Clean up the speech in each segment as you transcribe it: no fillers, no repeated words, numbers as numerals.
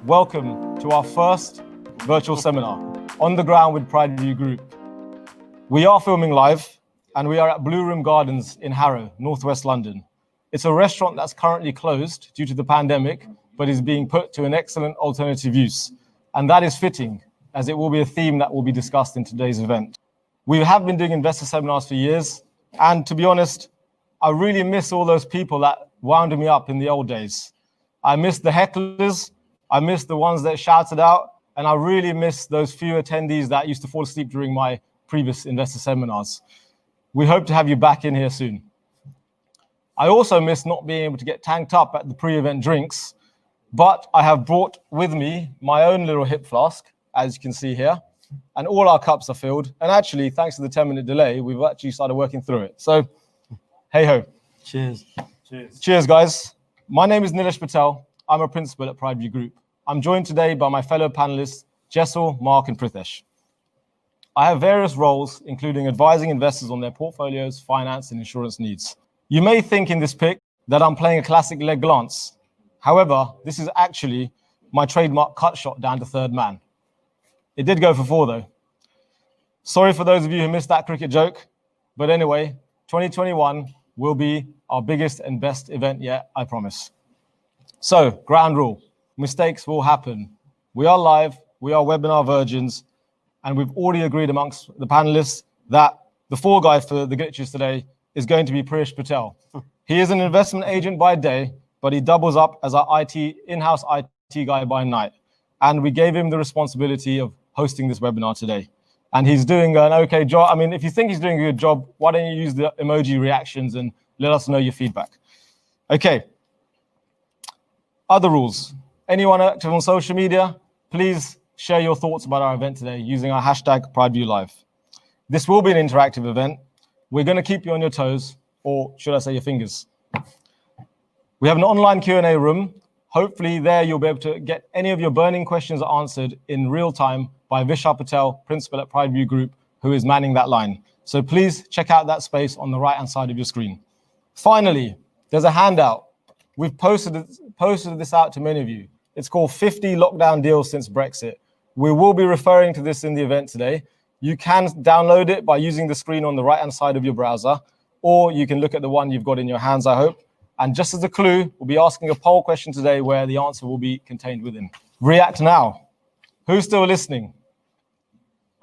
welcome to our first virtual seminar, On the Ground with Prideview Group. We are filming live, and we are at Blue Room Gardens in Harrow, northwest London. It's a restaurant that's currently closed due to the pandemic, but is being put to an excellent alternative use. And that is fitting, as it will be a theme that will be discussed in today's event. We have been doing investor seminars for years, and to be honest, I really miss all those people that wound me up in the old days. I miss the hecklers, I miss the ones that shouted out, and I really miss those few attendees that used to fall asleep during my previous investor seminars. We hope to have you back in here soon. I also miss not being able to get tanked up at the pre-event drinks, but I have brought with me my own little hip flask, as you can see here, and all our cups are filled. And actually, thanks to the 10-minute delay, we've actually started working through it. So, hey ho. Cheers. Cheers, guys. My name is Nilesh Patel. I'm a principal at Prideview Group. I'm joined today by my fellow panelists, Jessel, Mark, and Pritesh. I have various roles, including advising investors on their portfolios, finance, and insurance needs. You may think in this pic that I'm playing a classic leg glance. However, this is actually my trademark cut shot down to third man. It did go for 4, though. Sorry for those of you who missed that cricket joke, but anyway, 2021 will be our biggest and best event yet, I promise. So, ground rule, mistakes will happen. We are live, we are webinar virgins, and we've already agreed amongst the panelists that the fall guy for the glitches today is going to be Priyesh Patel. He is an investment agent by day, but he doubles up as our in-house IT guy by night. And we gave him the responsibility of hosting this webinar today. And he's doing an okay job. I mean, if you think he's doing a good job, why don't you use the emoji reactions and let us know your feedback. Okay. Other rules. Anyone active on social media, please share your thoughts about our event today using our hashtag PrideviewLive. This will be an interactive event. We're going to keep you on your toes, or should I say your fingers. We have an online Q&A room. Hopefully there you'll be able to get any of your burning questions answered in real time by Vishal Patel, principal at Prideview Group, who is manning that line. So please check out that space on the right-hand side of your screen. Finally, there's a handout. We've posted this out to many of you. It's called 50 Lockdown Deals Since Brexit. We will be referring to this in the event today. You can download it by using the screen on the right-hand side of your browser, or you can look at the one you've got in your hands, I hope. And just as a clue, we'll be asking a poll question today where the answer will be contained within. React now. Who's still listening?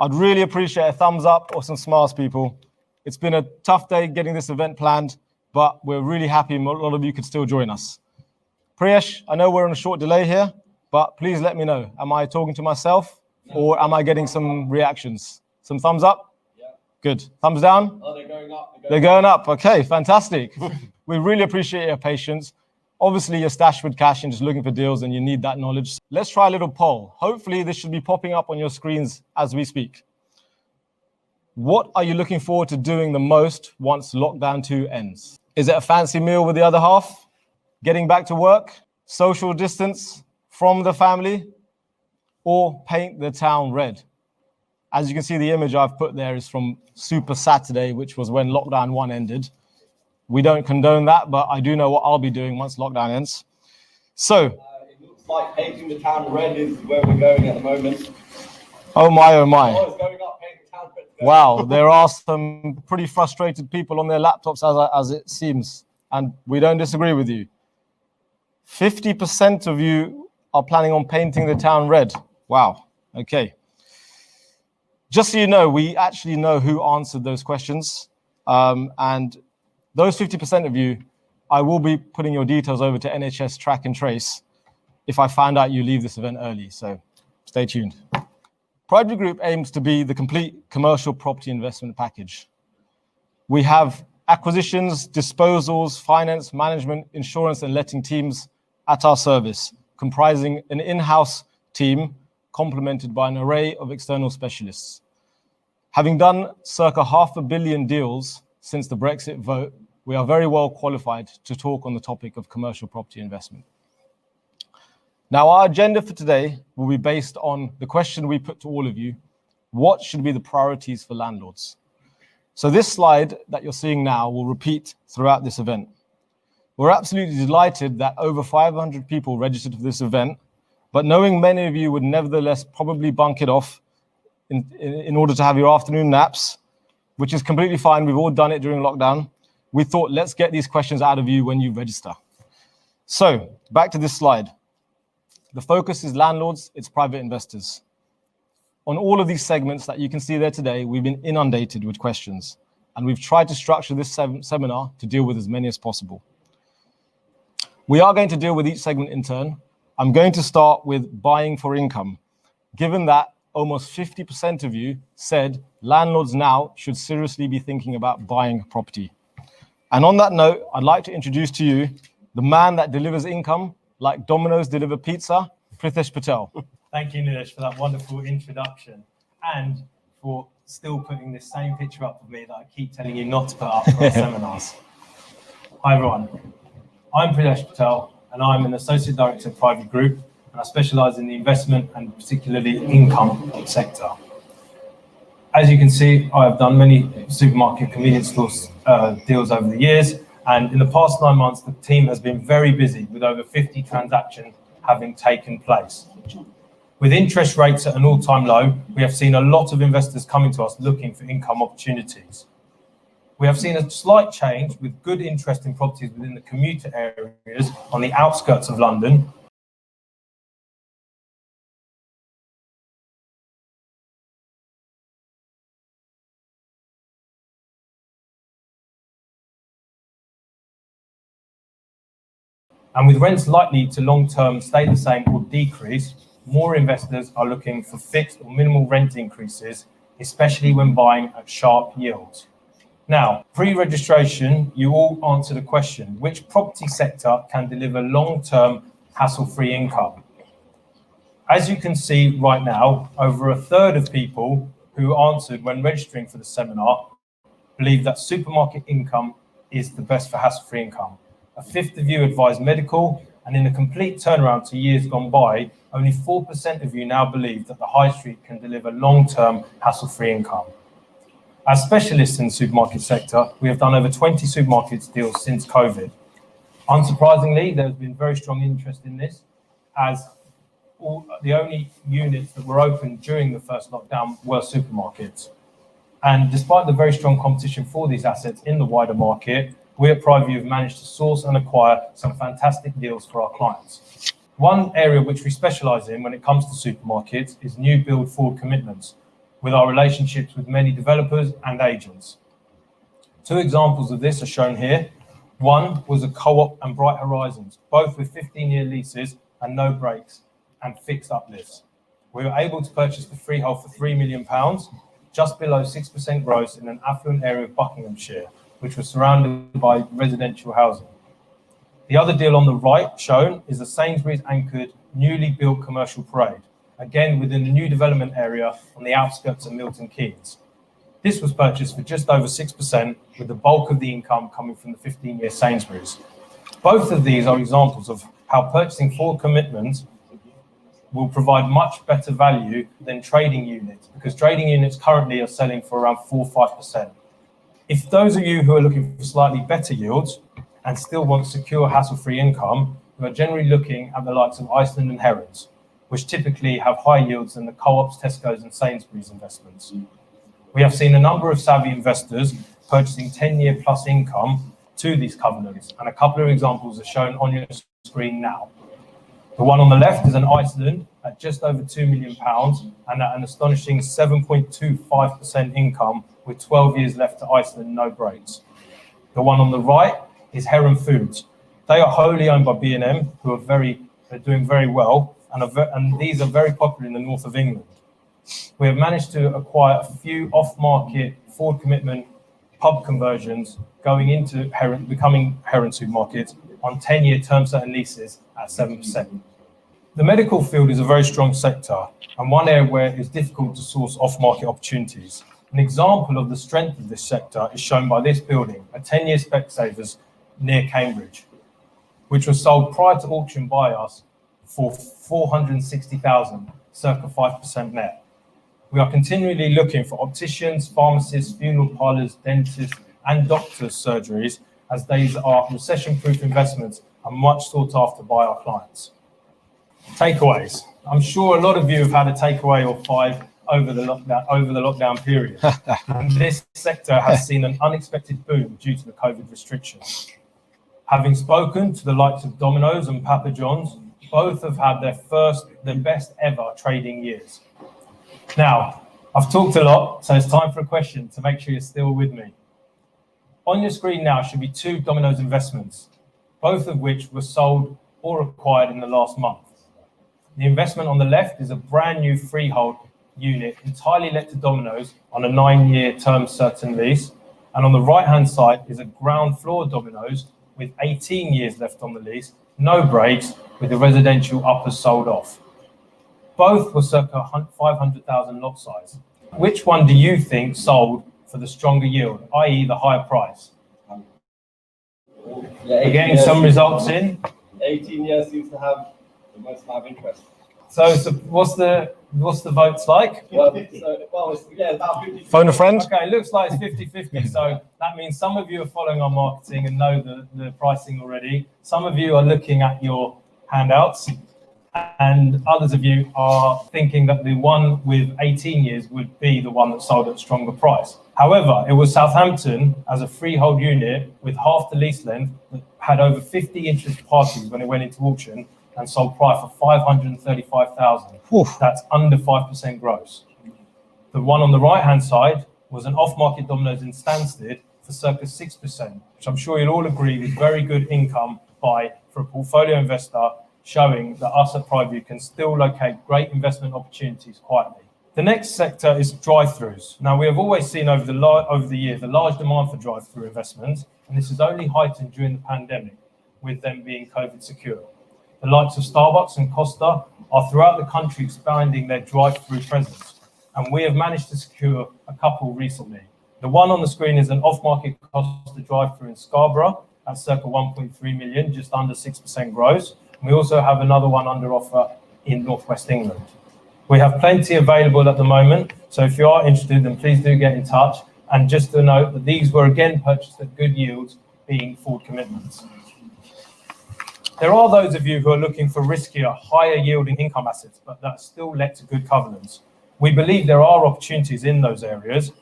I'd really appreciate a thumbs up or some smiles, people. It's been a tough day getting this event planned, but we're really happy a lot of you could still join us. Priyesh, I know we're on a short delay here, but please let me know. Am I talking to myself or am I getting some reactions? Some thumbs up? Yeah. Good. Thumbs down? Oh, they're going up. They're going up. Okay, fantastic. We really appreciate your patience. Obviously, you're stashed with cash and just looking for deals and you need that knowledge. Let's try a little poll. Hopefully, this should be popping up on your screens as we speak. What are you looking forward to doing the most once lockdown 2 ends? Is it a fancy meal with the other half? Getting back to work? Social distance from the family? Or paint the town red? As you can see, the image I've put there is from Super Saturday, which was when lockdown 1 ended. We don't condone that, but I do know what I'll be doing once lockdown ends. So, it looks like painting the town red is where we're going at the moment. Oh my, oh my. Oh, it's going up, painting the town red. Wow, there are some pretty frustrated people on their laptops as it seems, and we don't disagree with you. 50% of you are planning on painting the town red. Wow, okay. Just so you know, we actually know who answered those questions, and those 50% of you, I will be putting your details over to NHS Track and Trace if I find out you leave this event early, so stay tuned. Prideview Group aims to be the complete commercial property investment package. We have acquisitions, disposals, finance, management, insurance, and letting teams at our service, comprising an in-house team complemented by an array of external specialists. Having done circa 500 million deals since the Brexit vote, we are very well qualified to talk on the topic of commercial property investment. Now, our agenda for today will be based on the question we put to all of you: what should be the priorities for landlords? So this slide that you're seeing now will repeat throughout this event. We're absolutely delighted that over 500 people registered for this event, but knowing many of you would nevertheless probably bunk it off in order to have your afternoon naps, which is completely fine. We've all done it during lockdown. We thought, let's get these questions out of you when you register. So back to this slide. The focus is landlords, it's private investors. On all of these segments that you can see there today, we've been inundated with questions, and we've tried to structure this seminar to deal with as many as possible. We are going to deal with each segment in turn. I'm going to start with buying for income, given that almost 50% of you said landlords now should seriously be thinking about buying a property. And on that note, I'd like to introduce to you the man that delivers income like Domino's deliver pizza, Pritesh Patel. Thank you, Nilesh, for that wonderful introduction and for still putting this same picture up of me that I keep telling you not to put up for our seminars. Hi, everyone. I'm Prideview Patel, and I'm an Associate Director of Prideview Group, and I specialise in the investment and particularly income sector. As you can see, I have done many supermarket convenience stores deals over the years, and in the past 9 months, the team has been very busy with over 50 transactions having taken place. With interest rates at an all-time low, we have seen a lot of investors coming to us looking for income opportunities. We have seen a slight change with good interest in properties within the commuter areas on the outskirts of London. And with rents likely to long-term stay the same or decrease, more investors are looking for fixed or minimal rent increases, especially when buying at sharp yields. Now, pre-registration, you all answered a question: which property sector can deliver long-term hassle-free income? As you can see right now, over a third of people who answered when registering for the seminar believe that supermarket income is the best for hassle-free income. A fifth of you advised medical, and in a complete turnaround to years gone by, only 4% of you now believe that the high street can deliver long-term hassle-free income. As specialists in the supermarket sector, we have done over 20 supermarkets deals since COVID. Unsurprisingly, there has been very strong interest in this, as the only units that were open during the first lockdown were supermarkets. And despite the very strong competition for these assets in the wider market, we at Prideview have managed to source and acquire some fantastic deals for our clients. One area which we specialise in when it comes to supermarkets is new build forward commitments, with our relationships with many developers and agents. Two examples of this are shown here. One was a Co-op and Bright Horizons, both with 15-year leases and no breaks and fixed uplifts. We were able to purchase the freehold for £3 million, just below 6% gross in an affluent area of Buckinghamshire, which was surrounded by residential housing. The other deal on the right shown is a Sainsbury's-anchored, newly built commercial parade, again within the new development area on the outskirts of Milton Keynes. This was purchased for just over 6%, with the bulk of the income coming from the 15-year Sainsbury's. Both of these are examples of how purchasing forward commitments will provide much better value than trading units, because trading units currently are selling for around 4 or 5%. If those of you who are looking for slightly better yields and still want secure hassle-free income, we are generally looking at the likes of Iceland and Herons, which typically have higher yields than the Co-ops, Tesco's and Sainsbury's investments. We have seen a number of savvy investors purchasing 10-year plus income to these covenants, and a couple of examples are shown on your screen now. The one on the left is an Iceland at just over £2 million and at an astonishing 7.25% income with 12 years left to Iceland, no breaks. The one on the right is Heron Foods. They are wholly owned by B&M, who are doing very well, and these are very popular in the north of England. We have managed to acquire a few off-market forward commitment pub conversions going into becoming Heron supermarkets on 10-year term certain leases at 7%. The medical field is a very strong sector, and one area where it is difficult to source off-market opportunities. An example of the strength of this sector is shown by this building, a 10-year Specsavers near Cambridge, which was sold prior to auction by us for $460,000, circa 5% net. We are continually looking for opticians, pharmacists, funeral parlours, dentists, and doctors' surgeries, as these are recession-proof investments and much sought after by our clients. Takeaways. I'm sure a lot of you have had a takeaway or five over the lockdown period. And this sector has seen an unexpected boom due to the COVID restrictions. Having spoken to the likes of Domino's and Papa John's, both have had their best ever trading years. Now, I've talked a lot, so it's time for a question to make sure you're still with me. On your screen now should be two Domino's investments, both of which were sold or acquired in the last month. The investment on the left is a brand new freehold unit entirely let to Domino's on a 9-year term certain lease. And on the right-hand side is a ground floor Domino's with 18 years left on the lease, no breaks, with the residential uppers sold off. Both were circa 500,000 lot size. Which one do you think sold for the stronger yield, i.e. the higher price? Yeah, We're getting some results in. 18 years seems to have the most amount of interest. So what's the votes like? Well, yeah, about 50. Phone a friend. Okay, it looks like it's 50-50. So that means some of you are following our marketing and know the pricing already. Some of you are looking at your handouts, and others of you are thinking that the one with 18 years would be the one that sold at a stronger price. However, it was Southampton as a freehold unit with half the lease length that had over 50 interested parties when it went into auction and sold price for 535,000. That's under 5% gross. The one on the right-hand side was an off-market Domino's in Stansted for circa 6%, which I'm sure you'll all agree is very good income buy for a portfolio investor, showing that us at Prideview can still locate great investment opportunities quietly. The next sector is drive-throughs. Now, we have always seen over the years a large demand for drive-through investments, and this is only heightened during the pandemic, with them being COVID secure. The likes of Starbucks and Costa are throughout the country expanding their drive-through presence, and we have managed to secure a couple recently. The one on the screen is an off-market Costa drive-through in Scarborough at circa 1.3 million, just under 6% gross. We also have another one under offer in Northwest England. We have plenty available at the moment, so if you are interested, then please do get in touch. And just to note that these were again purchased at good yields, being forward commitments. There are those of you who are looking for riskier, higher yielding income assets, but that still let to good covenants. We believe there are opportunities in those areas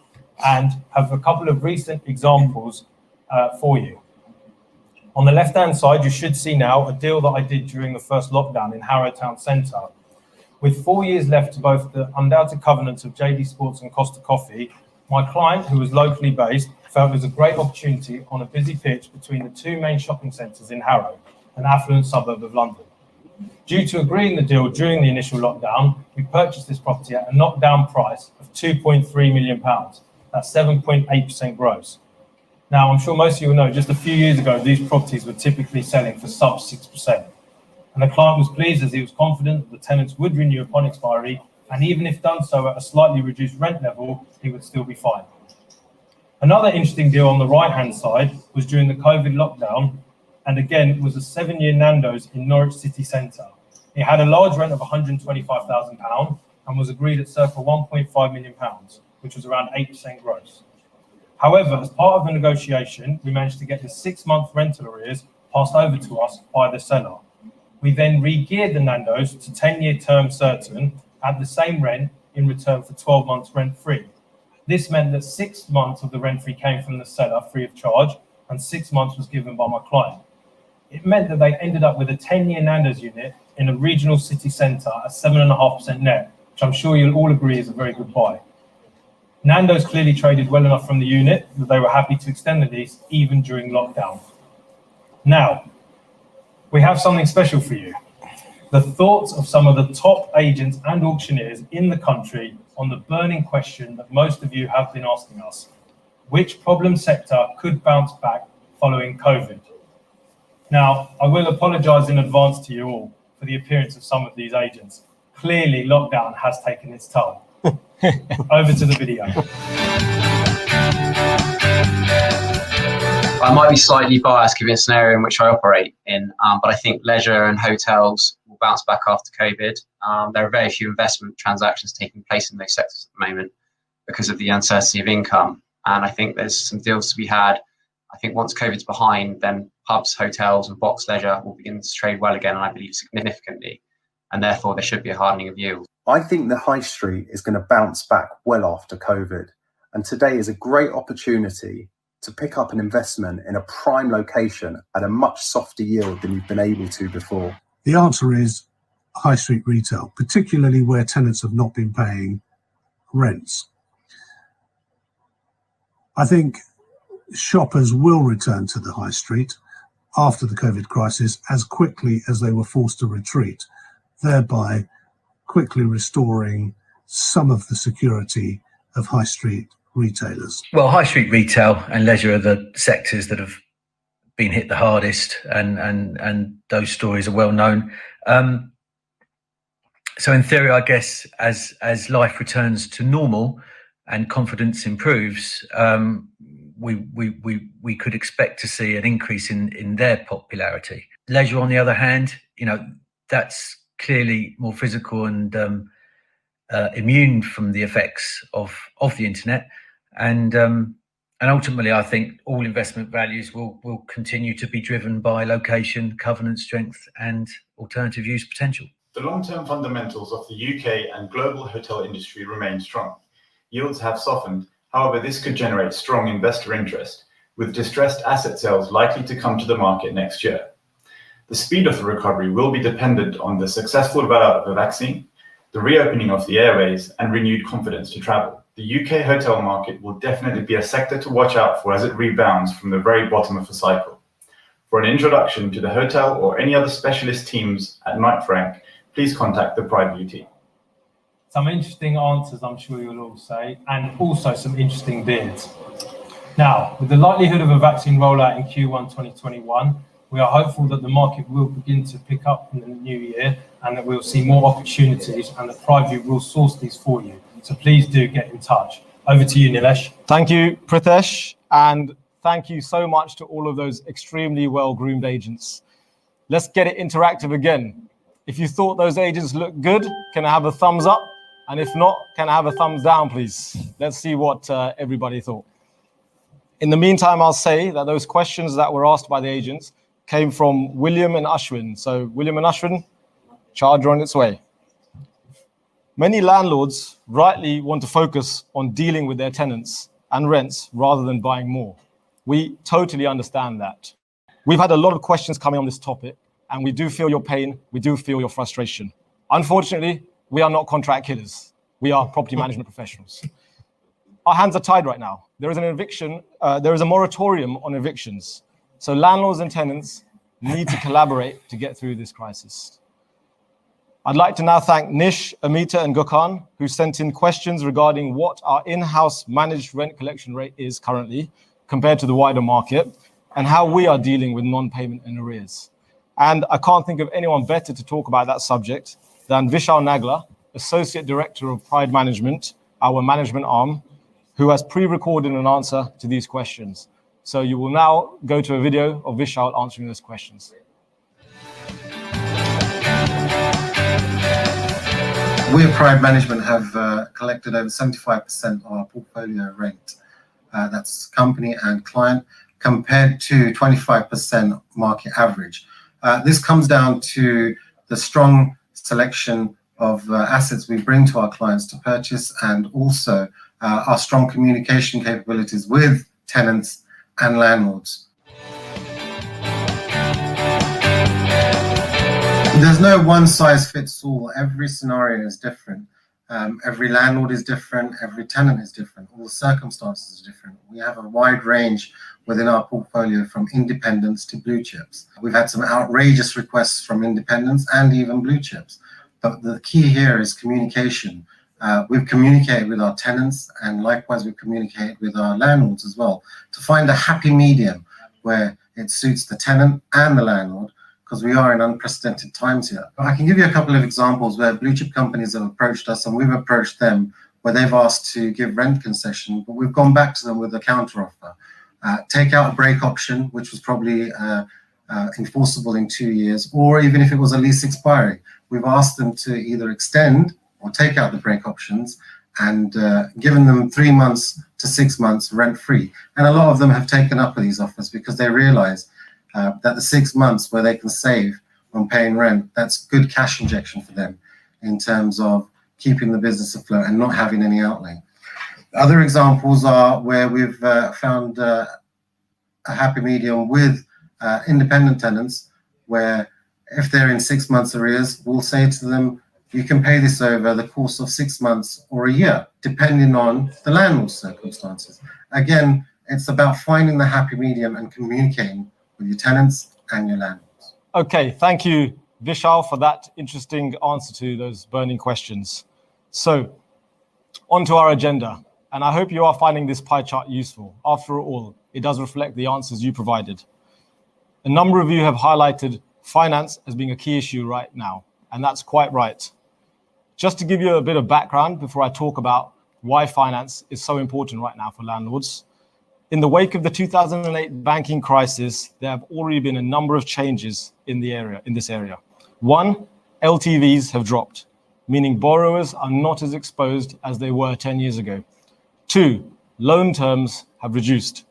and have a couple of recent examples for you. On the left-hand side, you should see now a deal that I did during the first lockdown in Harrow Town Centre. With 4 years left to both the undoubted covenants of JD Sports and Costa Coffee, my client, who was locally based, felt it was a great opportunity on a busy pitch between the two main shopping centres in Harrow, an affluent suburb of London. Due to agreeing the deal during the initial lockdown, we purchased this property at a knockdown price of £2.3 million. That's 7.8% gross. Now, I'm sure most of you will know, just a few years ago, these properties were typically selling for sub 6%. And the client was pleased as he was confident that the tenants would renew upon expiry, and even if done so at a slightly reduced rent level, he would still be fine. Another interesting deal on the right-hand side was during the COVID lockdown, and again, it was a 7-year Nando's in Norwich city centre. It had a large rent of £125,000 and was agreed at circa £1.5 million, which was around 8% gross. However, as part of the negotiation, we managed to get the 6-month rental arrears passed over to us by the seller. We then re-geared the Nando's to 10-year term certain at the same rent in return for 12 months rent-free. This meant that 6 months of the rent-free came from the seller free of charge, and 6 months was given by my client. It meant that they ended up with a 10-year Nando's unit in a regional city centre at 7.5% net, which I'm sure you'll all agree is a very good buy. Nando's clearly traded well enough from the unit that they were happy to extend the lease even during lockdown. Now, we have something special for you. The thoughts of some of the top agents and auctioneers in the country on the burning question that most of you have been asking us. Which problem sector could bounce back following COVID? Now, I will apologise in advance to you all for the appearance of some of these agents. Clearly, lockdown has taken its toll. Over to the video. I might be slightly biased given the scenario in which I operate in, but I think leisure and hotels will bounce back after COVID. There are very few investment transactions taking place in those sectors at the moment because of the uncertainty of income. And I think there's some deals to be had. I think once COVID's behind, then pubs, hotels and box leisure will begin to trade well again, and I believe significantly. and therefore there should be a hardening of yield. I think the high street is going to bounce back well after COVID, and today is a great opportunity to pick up an investment in a prime location at a much softer yield than you've been able to before. The answer is high street retail, particularly where tenants have not been paying rents. I think shoppers will return to the high street after the COVID crisis as quickly as they were forced to retreat, thereby quickly restoring some of the security of high street retailers. Well, high street retail and leisure are the sectors that have been hit the hardest, and those stories are well known. So in theory, I guess as life returns to normal and confidence improves, we could expect to see an increase in their popularity. Leisure, on the other hand, that's clearly more physical and immune from the effects of the internet, and ultimately, I think all investment values will continue to be driven by location, covenant strength, and alternative use potential. The long-term fundamentals of the UK and global hotel industry remain strong. Yields have softened. However, this could generate strong investor interest, with distressed asset sales likely to come to the market next year. The speed of the recovery will be dependent on the successful rollout of a vaccine, the reopening of the airways, and renewed confidence to travel. The UK hotel market will definitely be a sector to watch out for as it rebounds from the very bottom of the cycle. For an introduction to the hotel or any other specialist teams at Knight Frank, please contact the Prideview team. Some interesting answers, I'm sure you'll all say, and also some interesting bids. Now, with the likelihood of a vaccine rollout in Q1 2021, we are hopeful that the market will begin to pick up in the new year and that we'll see more opportunities and that Prideview will source these for you. So please do get in touch. Over to you, Nilesh. Thank you, Pritesh, and thank you so much to all of those extremely well-groomed agents. Let's get it interactive again. If you thought those agents looked good, can I have a thumbs up? And if not, can I have a thumbs down, please? Let's see what everybody thought. In the meantime, I'll say that those questions that were asked by the agents came from William and Ashwin. So William and Ashwin, charge on its way. Many landlords rightly want to focus on dealing with their tenants and rents rather than buying more. We totally understand that. We've had a lot of questions coming on this topic, and we do feel your pain, we do feel your frustration. Unfortunately, we are not contract killers. We are property management professionals. Our hands are tied right now. There is an eviction, there is a moratorium on evictions. So landlords and tenants need to collaborate to get through this crisis. I'd like to now thank Nish, Amita, and Gökhan, who sent in questions regarding what our in-house managed rent collection rate is currently compared to the wider market, and how we are dealing with non-payment and arrears. And I can't think of anyone better to talk about that subject than Vishal Nagla, Associate Director of Pride Management, our management arm, who has pre-recorded an answer to these questions. So you will now go to a video of Vishal answering those questions. We at Pride Management have collected over 75% of our portfolio rent. That's company and client, compared to 25% market average. This comes down to the strong selection of assets we bring to our clients to purchase, and also our strong communication capabilities with tenants and landlords. There's no one size fits all. Every scenario is different. Every landlord is different. Every tenant is different. All the circumstances are different. We have a wide range within our portfolio, from independents to blue chips. We've had some outrageous requests from independents and even blue chips. But the key here is communication. We've communicated with our tenants, and likewise we've communicated with our landlords as well, to find a happy medium where it suits the tenant and the landlord, because we are in unprecedented times here. I can give you a couple of examples where blue chip companies have approached us and we've approached them, where they've asked to give rent concession, but we've gone back to them with a counter offer. Take out a break option, which was probably enforceable in 2 years, or even if it was a lease expiry, we've asked them to either extend or take out the break options and given them 3 months to 6 months rent free. And a lot of them have taken up with these offers because they realize that the 6 months where they can save on paying rent, that's good cash injection for them in terms of keeping the business afloat and not having any outlay. Other examples are where we've found a happy medium with independent tenants, where if they're in 6 months arrears, we'll say to them, you can pay this over the course of 6 months or a year, depending on the landlord's circumstances. Again, it's about finding the happy medium and communicating with your tenants and your landlords. Okay, thank you, Vishal, for that interesting answer to those burning questions. So, on to our agenda, and I hope you are finding this pie chart useful. After all, it does reflect the answers you provided. A number of you have highlighted finance as being a key issue right now, and that's quite right. Just to give you a bit of background before I talk about why finance is so important right now for landlords, in the wake of the 2008 banking crisis, there have already been a number of changes in this area. One, LTVs have dropped, meaning borrowers are not as exposed as they were 10 years ago. Two, loan terms have reduced.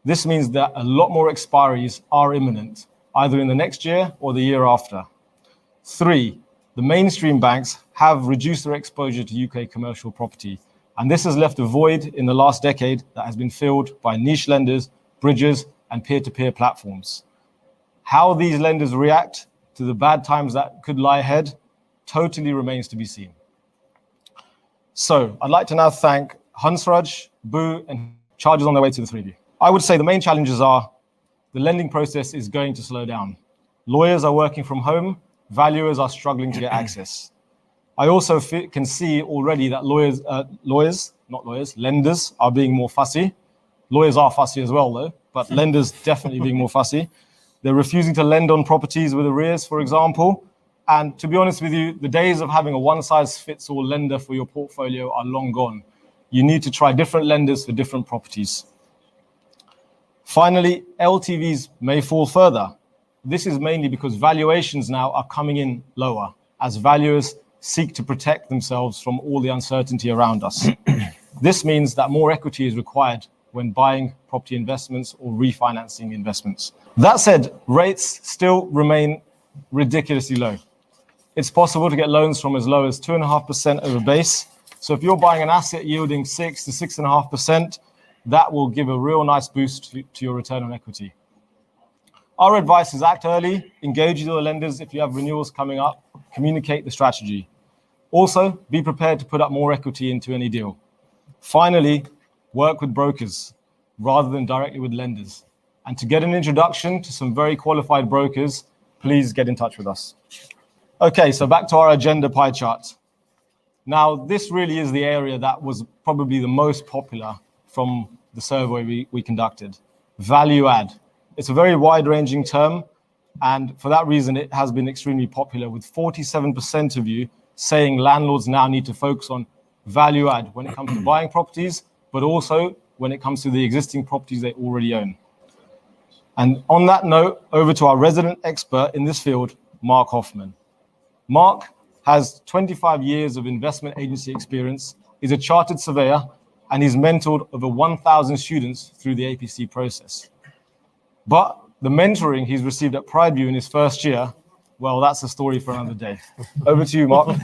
This means that a lot more expiries are imminent, either in the next year or the year after. Three, the mainstream banks have reduced their exposure to UK commercial property, and this has left a void in the last decade that has been filled by niche lenders, bridges, and peer-to-peer platforms. How these lenders react to the bad times that could lie ahead totally remains to be seen. So I'd like to now thank Hansraj, Boo, and charges on their way to the three of you. I would say the main challenges are the lending process is going to slow down. Lawyers are working from home, valuers are struggling to get access. I also can see already that lenders are being more fussy. Lawyers are fussy as well though, but lenders definitely being more fussy. They're refusing to lend on properties with arrears, for example. And to be honest with you, the days of having a one-size-fits-all lender for your portfolio are long gone. You need to try different lenders for different properties. Finally, LTVs may fall further. This is mainly because valuations now are coming in lower as valuers seek to protect themselves from all the uncertainty around us. This means that more equity is required when buying property investments or refinancing investments. That said, rates still remain ridiculously low. It's possible to get loans from as low as 2.5% over base. So if you're buying an asset yielding 6 to 6.5%, that will give a real nice boost to your return on equity. Our advice is act early, engage with your lenders if you have renewals coming up, communicate the strategy. Also, be prepared to put up more equity into any deal. Finally, work with brokers rather than directly with lenders. And to get an introduction to some very qualified brokers, please get in touch with us. Okay, so back to our agenda pie chart. Now, this really is the area that was probably the most popular from the survey we conducted. Value add. It's a very wide-ranging term, and for that reason, it has been extremely popular, with 47% of you saying landlords now need to focus on value add when it comes to buying properties, but also when it comes to the existing properties they already own. And on that note, over to our resident expert in this field, Mark Hoffman. Mark has 25 years of investment agency experience, is a chartered surveyor, and he's mentored over 1,000 students through the APC process. But the mentoring he's received at Prideview in his first year, well, that's a story for another day. Over to you, Mark.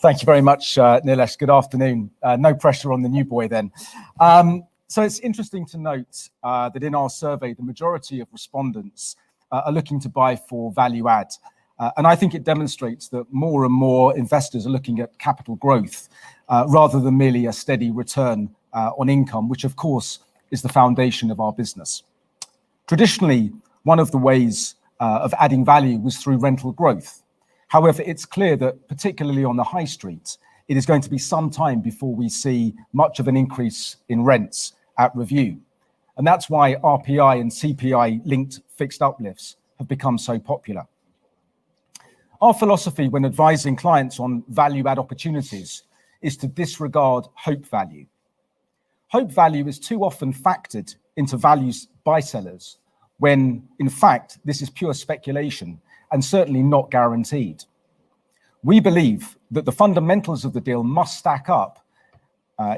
Thank you very much, Nilesh. Good afternoon. No pressure on the new boy then. So it's interesting to note that in our survey, the majority of respondents are looking to buy for value add. And I think it demonstrates that more and more investors are looking at capital growth rather than merely a steady return on income, which of course is the foundation of our business. Traditionally, one of the ways of adding value was through rental growth. However, it's clear that particularly on the high street, it is going to be some time before we see much of an increase in rents at review. And that's why RPI and CPI linked fixed uplifts have become so popular. Our philosophy when advising clients on value add opportunities is to disregard hope value. Hope value is too often factored into values by sellers when, in fact, this is pure speculation and certainly not guaranteed. We believe that the fundamentals of the deal must stack up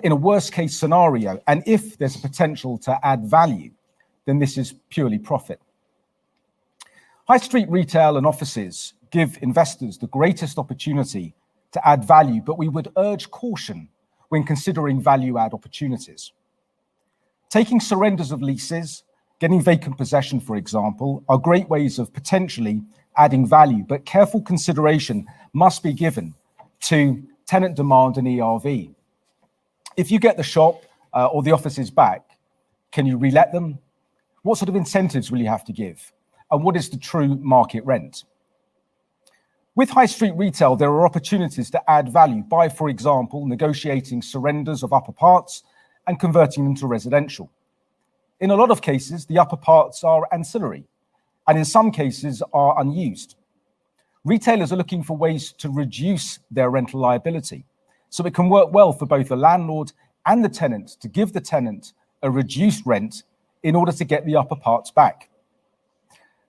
in a worst case scenario, and if there's a potential to add value, then this is purely profit. High street retail and offices give investors the greatest opportunity to add value, but we would urge caution when considering value add opportunities. Taking surrenders of leases, getting vacant possession, for example, are great ways of potentially adding value, but careful consideration must be given to tenant demand and ERV. If you get the shop or the offices back, can you relet them? What sort of incentives will you have to give? And what is the true market rent? With high street retail, there are opportunities to add value by, for example, negotiating surrenders of upper parts and converting them to residential. In a lot of cases, the upper parts are ancillary, and in some cases are unused. Retailers are looking for ways to reduce their rental liability, so it can work well for both the landlord and the tenant to give the tenant a reduced rent in order to get the upper parts back.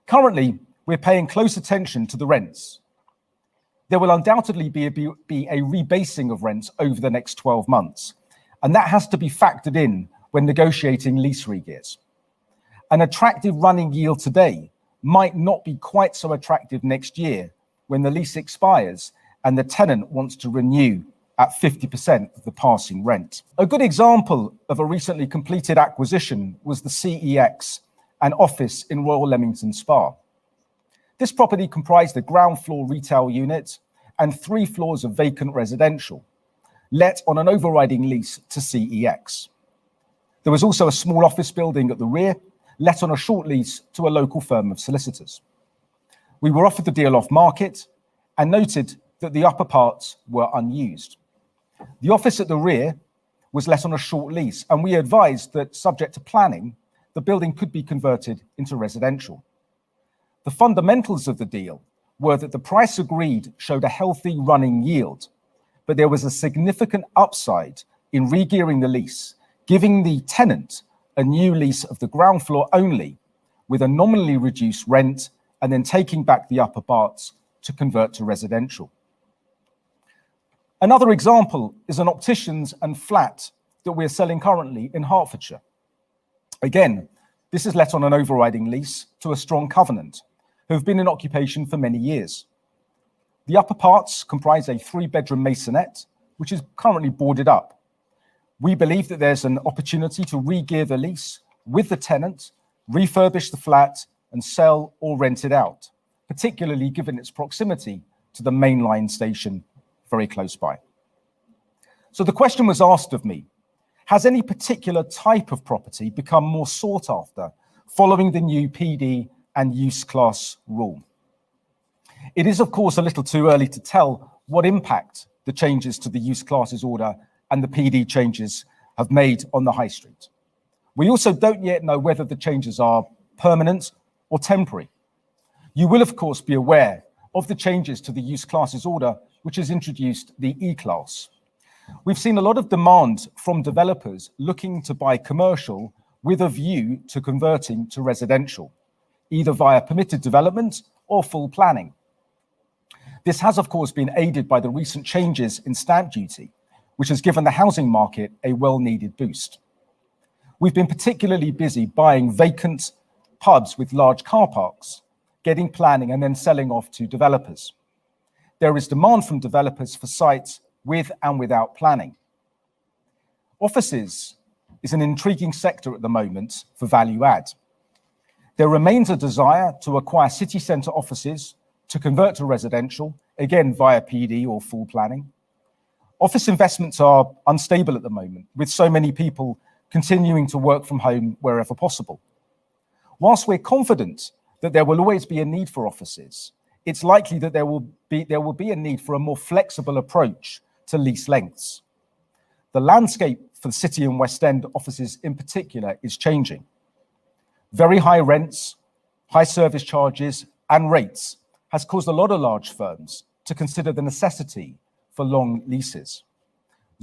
Currently, we're paying close attention to the rents. There will undoubtedly be a rebasing of rents over the next 12 months, and that has to be factored in when negotiating lease regears. An attractive running yield today might not be quite so attractive next year when the lease expires and the tenant wants to renew at 50% of the passing rent. A good example of a recently completed acquisition was the CEX, an office in Royal Leamington Spa. This property comprised a ground floor retail unit and 3 floors of vacant residential, let on an overriding lease to CEX. There was also a small office building at the rear, let on a short lease to a local firm of solicitors. We were offered the deal off market and noted that the upper parts were unused. The office at the rear was let on a short lease, and we advised that, subject to planning, the building could be converted into residential. The fundamentals of the deal were that the price agreed showed a healthy running yield, but there was a significant upside in regearing the lease, giving the tenant a new lease of the ground floor only with a nominally reduced rent, and then taking back the upper parts to convert to residential. Another example is an opticians and flat that we're selling currently in Hertfordshire. Again, this is let on an overriding lease to a strong covenant who have been in occupation for many years. The upper parts comprise a 3-bedroom maisonette, which is currently boarded up. We believe that there's an opportunity to re-gear the lease with the tenant, refurbish the flat, and sell or rent it out, particularly given its proximity to the main line station very close by. So the question was asked of me, has any particular type of property become more sought after following the new PD and use class rule? It is, of course, a little too early to tell what impact the changes to the use classes order and the PD changes have made on the high street. We also don't yet know whether the changes are permanent or temporary. You will, of course, be aware of the changes to the use classes order, which has introduced the E-class. We've seen a lot of demand from developers looking to buy commercial with a view to converting to residential, either via permitted development or full planning. This has, of course, been aided by the recent changes in stamp duty, which has given the housing market a well-needed boost. We've been particularly busy buying vacant pubs with large car parks, getting planning and then selling off to developers. There is demand from developers for sites with and without planning. Offices is an intriguing sector at the moment for value add. There remains a desire to acquire city centre offices to convert to residential, again via PD or full planning. Office investments are unstable at the moment, with so many people continuing to work from home wherever possible. Whilst we're confident that there will always be a need for offices, it's likely that there will be a need for a more flexible approach to lease lengths. The landscape for the City and West End offices in particular is changing. Very high rents, high service charges, and rates has caused a lot of large firms to consider the necessity for long leases.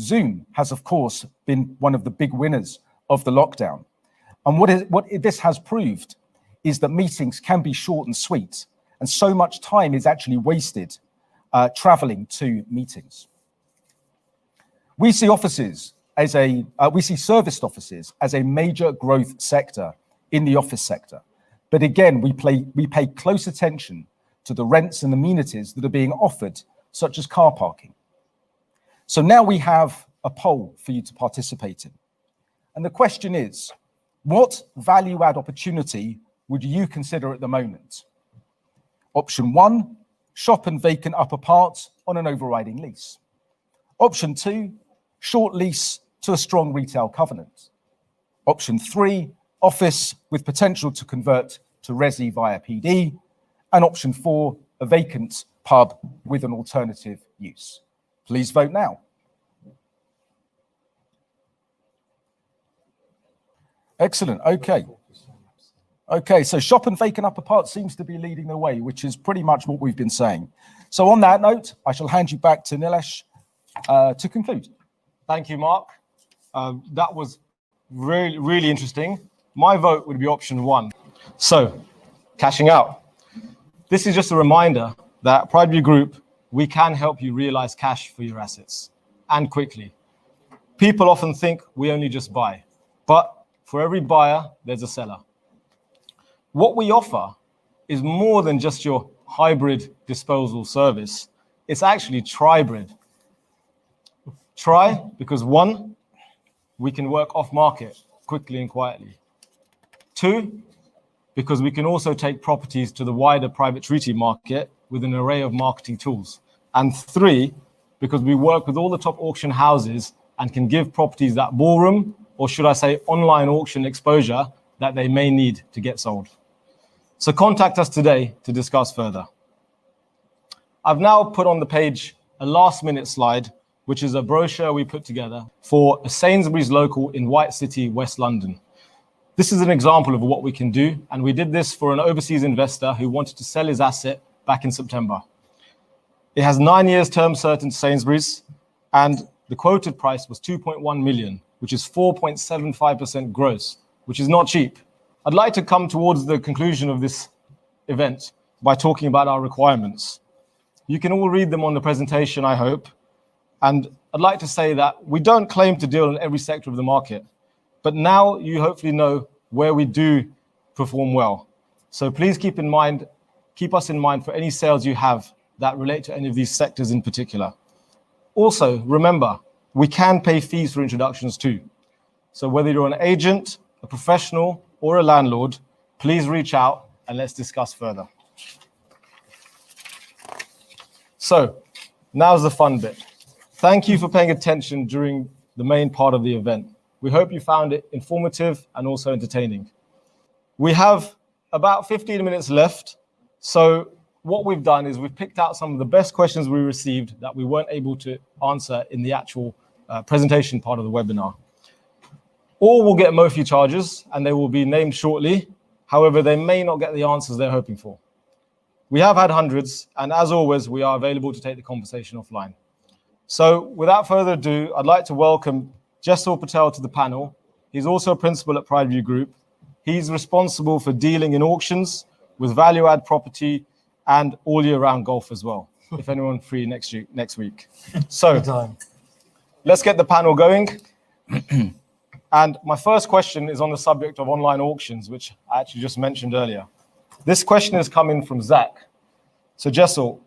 Zoom has, of course, been one of the big winners of the lockdown. And what this has proved is that meetings can be short and sweet, and so much time is actually wasted traveling to meetings. We see serviced offices as a major growth sector in the office sector. But again, we pay close attention to the rents and amenities that are being offered, such as car parking. So now we have a poll for you to participate in. And the question is, what value add opportunity would you consider at the moment? Option 1, shop and vacant upper parts on an overriding lease. Option 2, short lease to a strong retail covenant. Option 3, office with potential to convert to resi via PD. And option 4, a vacant pub with an alternative use. Please vote now. Excellent. Okay, so shop and vacant upper part seems to be leading the way, which is pretty much what we've been saying. So on that note, I shall hand you back to Nilesh to conclude. Thank you, Mark. That was really, really interesting. My vote would be option 1. So, cashing out. This is just a reminder that Prideview Group, we can help you realize cash for your assets, and quickly. People often think we only just buy, but for every buyer, there's a seller. What we offer is more than just your hybrid disposal service. It's actually tribrid. Try, because 1, we can work off market quickly and quietly. 2, because we can also take properties to the wider private treaty market with an array of marketing tools. And 3, because we work with all the top auction houses and can give properties that ballroom, or should I say online auction exposure that they may need to get sold. So contact us today to discuss further. I've now put on the page a last-minute slide, which is a brochure we put together for a Sainsbury's local in White City, West London. This is an example of what we can do, and we did this for an overseas investor who wanted to sell his asset back in September. It has 9 years term certain to Sainsbury's, and the quoted price was 2.1 million, which is 4.75% gross, which is not cheap. I'd like to come towards the conclusion of this event by talking about our requirements. You can all read them on the presentation, I hope. And I'd like to say that we don't claim to deal in every sector of the market, but now you hopefully know where we do perform well. So please keep us in mind for any sales you have that relate to any of these sectors in particular. Also, remember, we can pay fees for introductions too. So whether you're an agent, a professional, or a landlord, please reach out and let's discuss further. So now's the fun bit. Thank you for paying attention during the main part of the event. We hope you found it informative and also entertaining. We have about 15 minutes left. So what we've done is we've picked out some of the best questions we received that we weren't able to answer in the actual presentation part of the webinar. All will get MOFI charges and they will be named shortly. However, they may not get the answers they're hoping for. We have had hundreds, and as always, we are available to take the conversation offline. So without further ado, I'd like to welcome Jesal Patel to the panel. He's also a principal at Prideview Group. He's responsible for dealing in auctions with value-add property and all year-round golf as well, if anyone free next week. So let's get the panel going. And my first question is on the subject of online auctions, which I actually just mentioned earlier. This question is coming from Zach. So Jesal,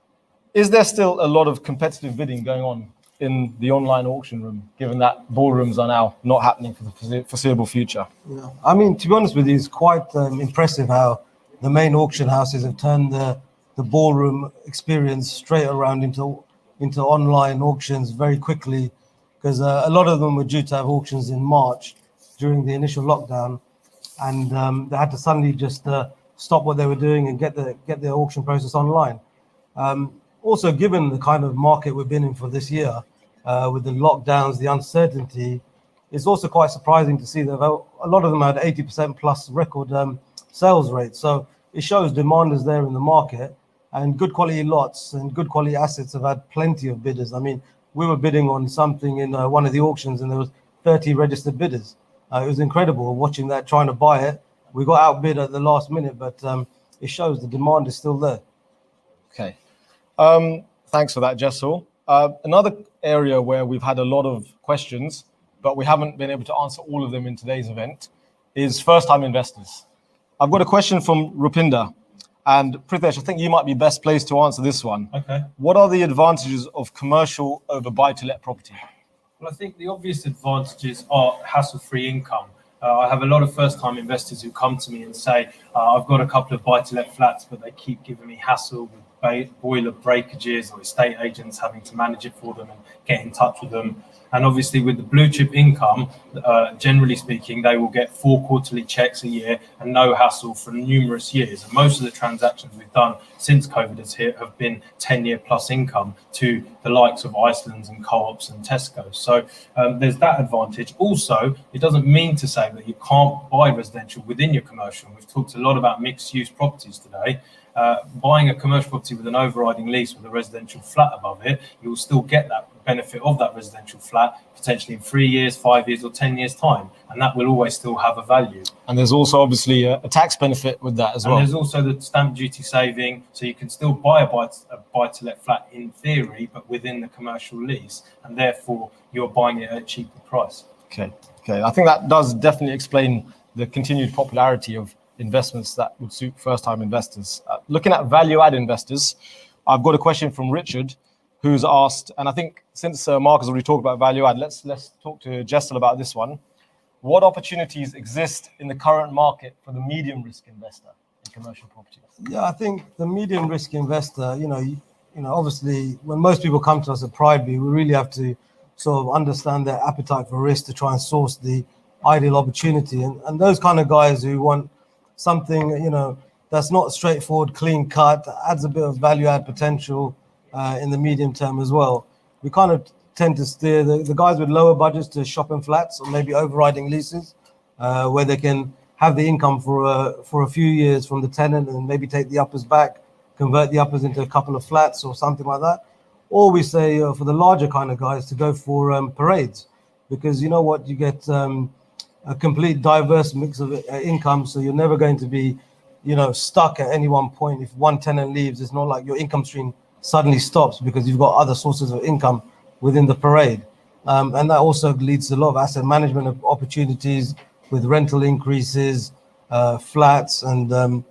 is there still a lot of competitive bidding going on in the online auction room, given that ballrooms are now not happening for the foreseeable future? Yeah. I mean, to be honest with you, it's quite impressive how the main auction houses have turned the ballroom experience straight around into online auctions very quickly, because a lot of them were due to have auctions in March during the initial lockdown, and they had to suddenly just stop what they were doing and get the auction process online. Also, given the kind of market we've been in for this year, with the lockdowns, the uncertainty, it's also quite surprising to see that a lot of them had 80% plus record sales rates. So it shows demand is there in the market, and good quality lots and good quality assets have had plenty of bidders. I mean, we were bidding on something in one of the auctions and there was 30 registered bidders. It was incredible watching that, trying to buy it. We got outbid at the last minute, but it shows the demand is still there. Okay. Thanks for that, Jesal. Another area where we've had a lot of questions, but we haven't been able to answer all of them in today's event, is first-time investors. I've got a question from Rupinder, And Pritesh, I think you might be best placed to answer this one. Okay. What are the advantages of commercial over buy-to-let property? Well, I think the obvious advantages are hassle-free income. I have a lot of first-time investors who come to me and say, I've got a couple of buy-to-let flats, but they keep giving me hassle with boiler breakages or estate agents having to manage it for them and get in touch with them. And obviously with the blue chip income, generally speaking, they will get 4 quarterly checks a year and no hassle for numerous years. And most of the transactions we've done since COVID has hit have been 10-year plus income to the likes of Iceland's and Co-ops and Tesco. So there's that advantage. Also, it doesn't mean to say that you can't buy residential within your commercial. We've talked a lot about mixed use properties today. Buying a commercial property with an overriding lease with a residential flat above it, you will still get that benefit of that residential flat potentially in 3 years, 5 years, or 10 years time, and that will always still have a value. And there's also obviously a tax benefit with that as well. And there's also the stamp duty saving, so you can still buy a buy-to-let flat in theory, but within the commercial lease, and therefore you're buying it at a cheaper price. Okay. I think that does definitely explain the continued popularity of investments that would suit first-time investors. Looking at value-add investors, I've got a question from Richard, who's asked, and I think since Mark has already talked about value-add, let's talk to Jessel about this one. What opportunities exist in the current market for the medium-risk investor in commercial properties? Yeah, I think the medium-risk investor, you know, obviously, when most people come to us at Prideview, we really have to sort of understand their appetite for risk to try and source the ideal opportunity, and those kind of guys who want something, you know, that's not straightforward, clean cut, adds a bit of value add potential in the medium term as well. We kind of tend to steer the guys with lower budgets to shopping flats or maybe overriding leases, where they can have the income for a few years from the tenant and maybe take the uppers back, convert the uppers into a couple of flats or something like that. Or we say for the larger kind of guys to go for parades, because you know what, you get a complete diverse mix of income, so you're never going to be, you know, stuck at any one point. If one tenant leaves, it's not like your income stream suddenly stops because you've got other sources of income within the parade. And that also leads to a lot of asset management opportunities with rental increases, flats, and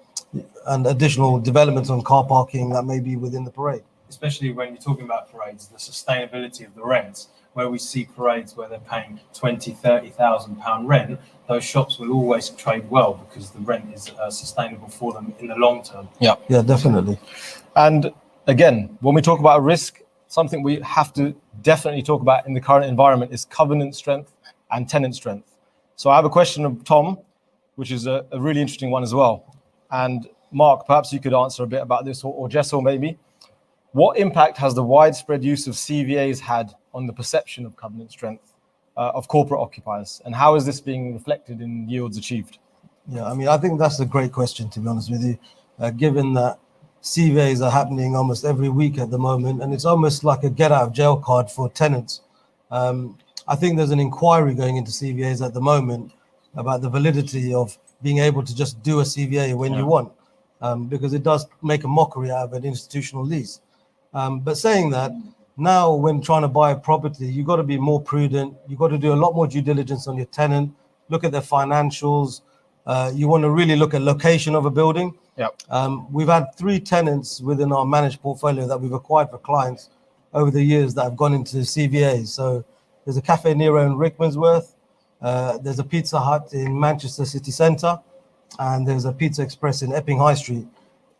additional developments on car parking that may be within the parade. Especially when you're talking about parades, the sustainability of the rents, where we see parades where they're paying £20,000-30,000 rent, those shops will always trade well because the rent is sustainable for them in the long term. Yeah, definitely. And again, when we talk about risk, something we have to definitely talk about in the current environment is covenant strength and tenant strength. So I have a question of Tom, which is a really interesting one as well. And Mark, perhaps you could answer a bit about this, or Jessel maybe. What impact has the widespread use of CVAs had on the perception of covenant strength of corporate occupiers? And how is this being reflected in yields achieved? Yeah, I mean, I think that's a great question, to be honest with you, given that CVAs are happening almost every week at the moment, and it's almost like a get out of jail card for tenants. I think there's an inquiry going into CVAs at the moment about the validity of being able to just do a CVA when you want, because it does make a mockery out of an institutional lease. But saying that, now when trying to buy a property, you've got to be more prudent. You've got to do a lot more due diligence on your tenant, look at their financials. You want to really look at location of a building. Yep. We've had 3 tenants within our managed portfolio that we've acquired for clients over the years that have gone into CVAs. So there's a Cafe Nero in Rickmansworth, there's a Pizza Hut in Manchester City Centre, and there's a Pizza Express in Epping High Street.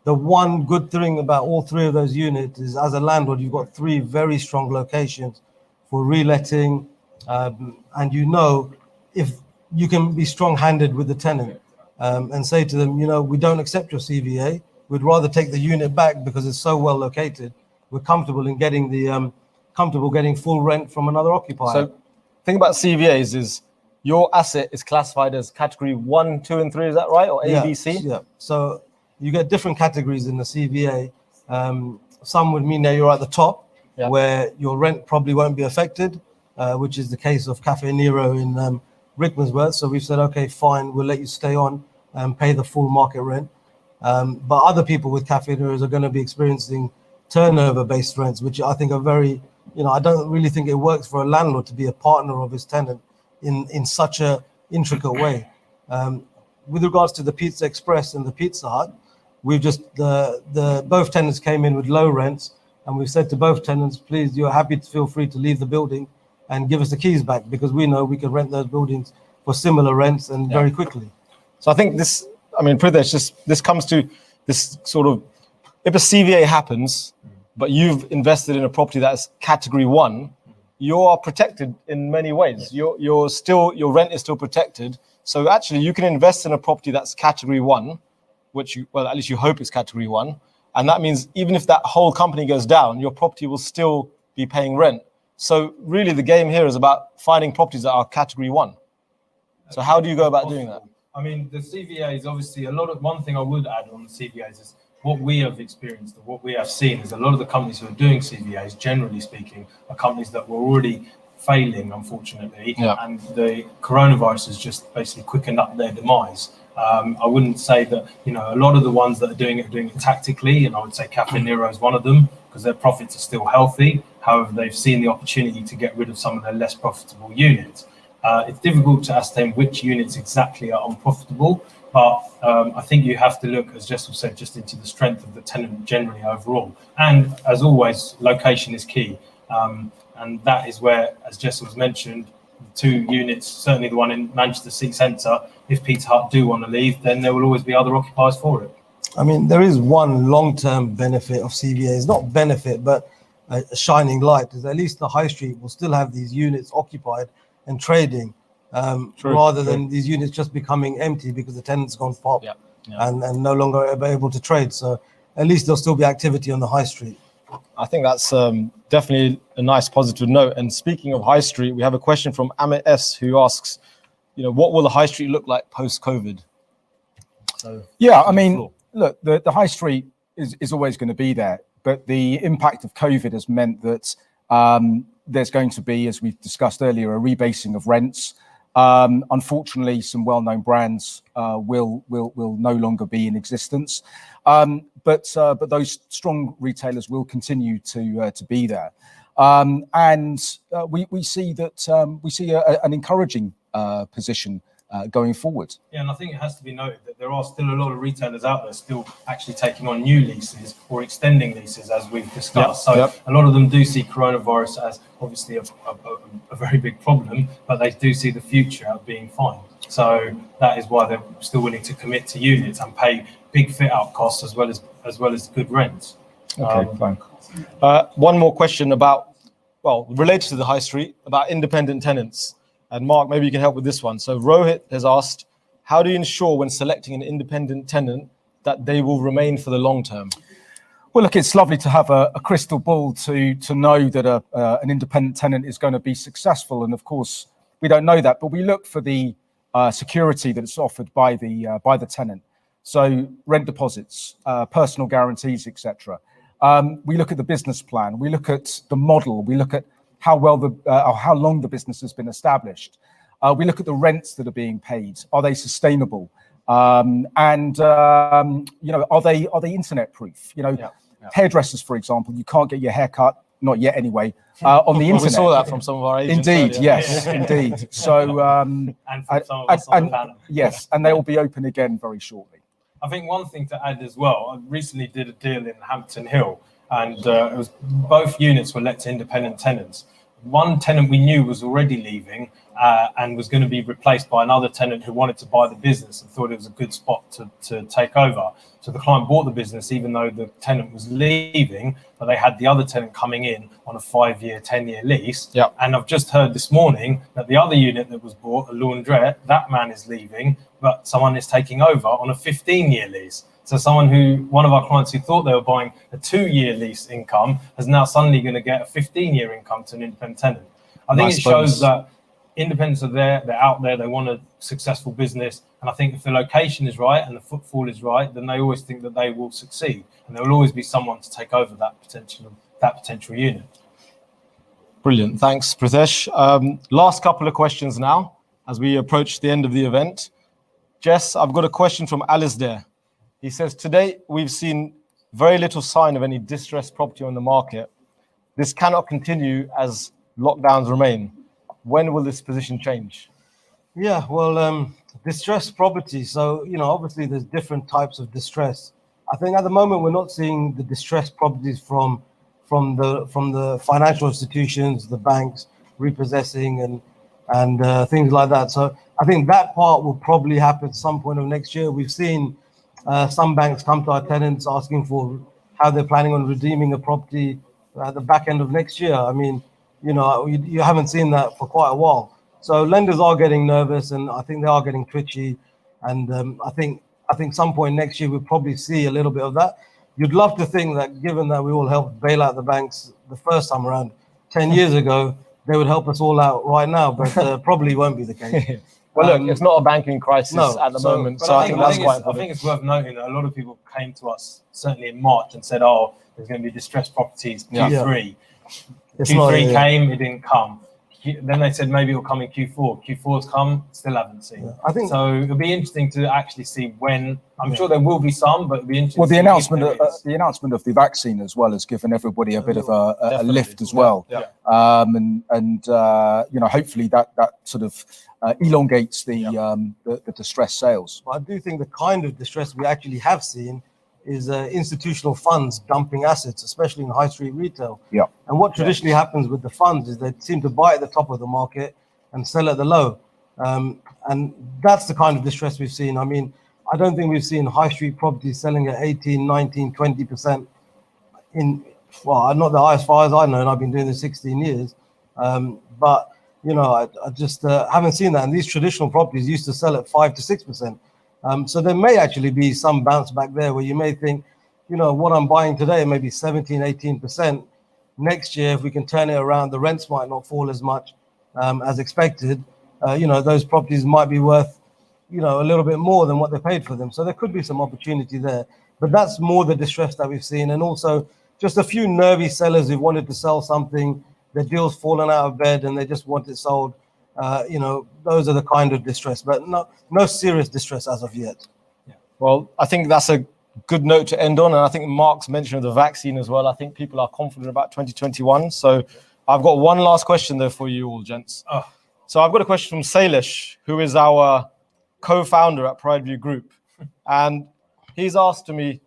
The one good thing about all 3 of those units is, as a landlord, you've got 3 very strong locations for reletting, and you know, if you can be strong-handed with the tenant and say to them, you know, we don't accept your CVA, we'd rather take the unit back because it's so well located. We're comfortable in getting getting full rent from another occupier. So, thing about CVAs is your asset is classified as category 1, 2, and 3. Is that right, or A, B, C? Yeah. So you get different categories in the CVA. Some would mean that you're at the top, where your rent probably won't be affected, which is the case of Cafe Nero in Rickmansworth. So we've said, okay, fine, we'll let you stay on and pay the full market rent. But other people with Cafe Neros are going to be experiencing turnover-based rents, which I think are very, you know, I don't really think it works for a landlord to be a partner of his tenant in such a intricate way. With regards to the Pizza Express and the Pizza Hut, we've just the both tenants came in with low rents, and we've said to both tenants, please, you're happy to feel free to leave the building and give us the keys back, because we know we can rent those buildings for similar rents and very quickly. So I think this, I mean, Prithesh, this comes to this sort of, if a CVA happens, but you've invested in a property that's category 1, you are protected in many ways. Your rent is still protected. So actually you can invest in a property that's category 1, which at least you hope is category 1. And that means even if that whole company goes down, your property will still be paying rent. So really the game here is about finding properties that are category 1. So how do you go about doing that? I mean, the CVA is obviously one thing I would add on the CVAs is what we have experienced, or what we have seen, is a lot of the companies who are doing CVAs, generally speaking, are companies that were already failing, unfortunately, and the coronavirus has just basically quickened up their demise. I wouldn't say that, a lot of the ones that are doing it tactically, and I would say Cafe Nero is one of them, because their profits are still healthy. However, they've seen the opportunity to get rid of some of their less profitable units. It's difficult to ascertain which units exactly are unprofitable, but I think you have to look, as Jessel said, just into the strength of the tenant generally overall. And as always, location is key. And that is where, as Jessel has mentioned, 2 units, certainly the one in Manchester City Centre, if Peter Hut do want to leave, then there will always be other occupiers for it. I mean, there is one long-term benefit of CVAs, not benefit, but a shining light, is at least the high street will still have these units occupied and trading, rather than these units just becoming empty because the tenant's gone pop and no longer able to trade. So at least there'll still be activity on the high street. I think that's definitely a nice positive note. And speaking of high street, we have a question from amidst, who asks, what will the high street look like post-COVID? So I mean, look, the high street is always going to be there, but the impact of COVID has meant that there's going to be, as we've discussed earlier, a rebasing of rents. Unfortunately, some well-known brands will no longer be in existence, but those strong retailers will continue to be there, and we see that an encouraging position going forward. Yeah, and I think it has to be noted that there are still a lot of retailers out there still actually taking on new leases or extending leases, as we've discussed. A lot of them do see coronavirus as obviously a very big problem, but they do see the future of being fine. So that is why they're still willing to commit to units and pay big fit-out costs as well as good rents. Okay, fine. One more question related to the high street, about independent tenants. And Mark, maybe you can help with this one. So Rohit has asked, how do you ensure when selecting an independent tenant that they will remain for the long term? Well, look, it's lovely to have a crystal ball to know that an independent tenant is going to be successful. And of course, we don't know that, but we look for the security that is offered by the tenant. So rent deposits, personal guarantees, etc. We look at the business plan. We look at the model. We look at how long the business has been established. We look at the rents that are being paid. Are they sustainable? Are they internet proof? Hairdressers, for example, you can't get your hair cut, not yet anyway, on the internet. We saw that from some of our agents. Indeed, earlier. yes, indeed. So and from some of us on the panel. Yes, and they will be open again very shortly. I think one thing to add as well, I recently did a deal in Hampton Hill, and it was both units were let to independent tenants. One tenant we knew was already leaving and was going to be replaced by another tenant who wanted to buy the business and thought it was a good spot to take over. So the client bought the business even though the tenant was leaving, but they had the other tenant coming in on a 5-year, 10-year lease. Yep. And I've just heard this morning that the other unit that was bought, a laundrette, that man is leaving, but someone is taking over on a 15-year lease. So one of our clients who thought they were buying a 2-year lease income is now suddenly going to get a 15-year income to an independent tenant. I think it shows that independents are there, they're out there, they want a successful business. And I think if the location is right and the footfall is right, then they always think that they will succeed. And there will always be someone to take over that potential unit. Brilliant. Thanks, Prithesh. Last couple of questions now as we approach the end of the event. Jess, I've got a question from Alistair. He says, today we've seen very little sign of any distressed property on the market. This cannot continue as lockdowns remain. When will this position change? Yeah, well, distressed property. So, obviously there's different types of distress. I think at the moment we're not seeing the distressed properties from the financial institutions, the banks repossessing and things like that. So I think that part will probably happen at some point of next year. We've seen some banks come to our tenants asking for how they're planning on redeeming a property at the back end of next year. I mean, you haven't seen that for quite a while. So lenders are getting nervous, and I think they are getting twitchy. And I think some point next year we'll probably see a little bit of that. You'd love to think that, given that we all helped bail out the banks the first time around 10 years ago, they would help us all out right now, but probably won't be the case. Well, look, it's not a banking crisis at the moment, so I think that's quite important. I think it's worth noting that a lot of people came to us, certainly in March, and said, "Oh, there's going to be distressed properties Q3." Q3 came, it didn't come. Then they said maybe it'll come in Q4. Q4's come, still haven't seen. I think so. It'll be interesting to actually see when. I'm sure there will be some, but it'll be interesting. Well, the announcement of the vaccine as well has given everybody a bit of a lift as well. Hopefully that sort of elongates the distressed sales. I do think the kind of distress we actually have seen is institutional funds dumping assets, especially in high street retail. Yeah. And what traditionally happens with the funds is they seem to buy at the top of the market and sell at the low. And that's the kind of distress we've seen. I mean, I don't think we've seen high street properties selling at 18, 19, 20% not as far as I know, and I've been doing this 16 years. But, I just haven't seen that. And these traditional properties used to sell at 5 to 6%. So there may actually be some bounce back there where you may think, what I'm buying today, maybe 17, 18%. Next year, if we can turn it around, the rents might not fall as much as expected. Those properties might be worth, a little bit more than what they paid for them. So there could be some opportunity there. But that's more the distress that we've seen. And also just a few nervy sellers who wanted to sell something, their deal's fallen out of bed and they just want it sold. Those are the kind of distress, but no serious distress as of yet. Yeah. Well, I think that's a good note to end on. And I think Mark's mention of the vaccine as well. I think people are confident about 2021. So I've got one last question there for you all, gents. So I've got a question from Salish, who is our co-founder at Prideview Group. And he's asked me,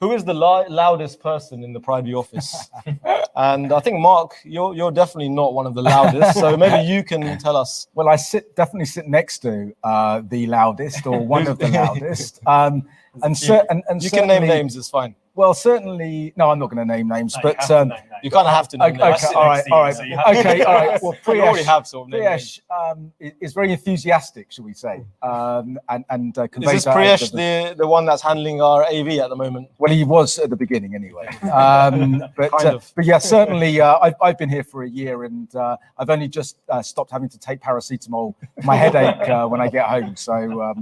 who is the loudest person in the Prideview office? And I think, Mark, you're definitely not one of the loudest. So maybe you can tell us. Well, I definitely sit next to the loudest or one of the loudest. You can name names, it's fine. Well, certainly, no, I'm not going to name names, but you kind of have to name names. Okay, all right. Well, you already have sort of Priyesh is very enthusiastic, shall we say, and conveys. Is this Priyesh the one that's handling our AV at the moment? Well, he was at the beginning anyway. But yeah, certainly, I've been here for a year, and I've only just stopped having to take paracetamol for my headache when I get home. So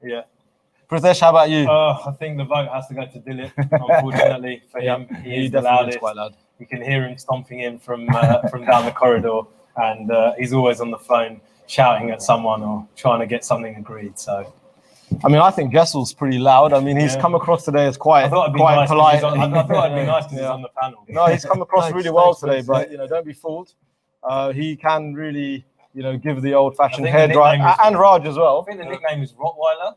yeah. Pritesh, how about you? I think the vote has to go to Dilip, unfortunately, for him. He is the loudest. Quite loud. You can hear him stomping in from down the corridor, and he's always on the phone shouting at someone or trying to get something agreed. So, I mean, I think Jessel's pretty loud. I mean, he's come across today as quite polite. I thought it'd be nice because he's on the panel. No, he's come across really well today, but don't be fooled. He can really, give the old-fashioned hair dry, and Raj as well. I think the nickname is Rottweiler.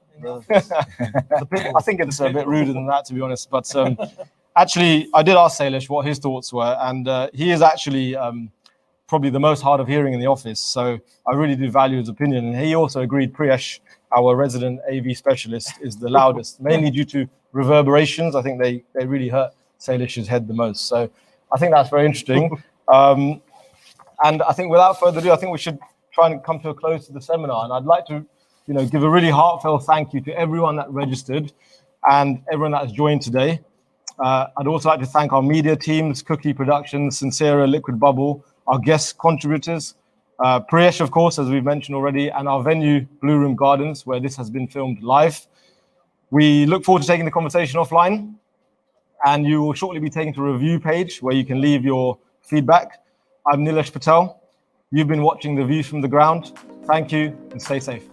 I think it's a bit ruder than that, to be honest. But actually, I did ask Salish what his thoughts were, and he is actually probably the most hard of hearing in the office. So I really do value his opinion. And he also agreed Priyesh, our resident AV specialist, is the loudest, mainly due to reverberations. I think they really hurt Salish's head the most. So I think that's very interesting. And I think without further ado, I think we should try and come to a close to the seminar. And I'd like to, give a really heartfelt thank you to everyone that registered and everyone that has joined today. I'd also like to thank our media teams, Cookie Productions, Sincera, Liquid Bubble, our guest contributors, Priyesh, of course, as we've mentioned already, and our venue, Blue Room Gardens, where this has been filmed live. We look forward to taking the conversation offline, and you will shortly be taken to a review page where you can leave your feedback. I'm Nilesh Patel. You've been watching The View from the Ground. Thank you and stay safe.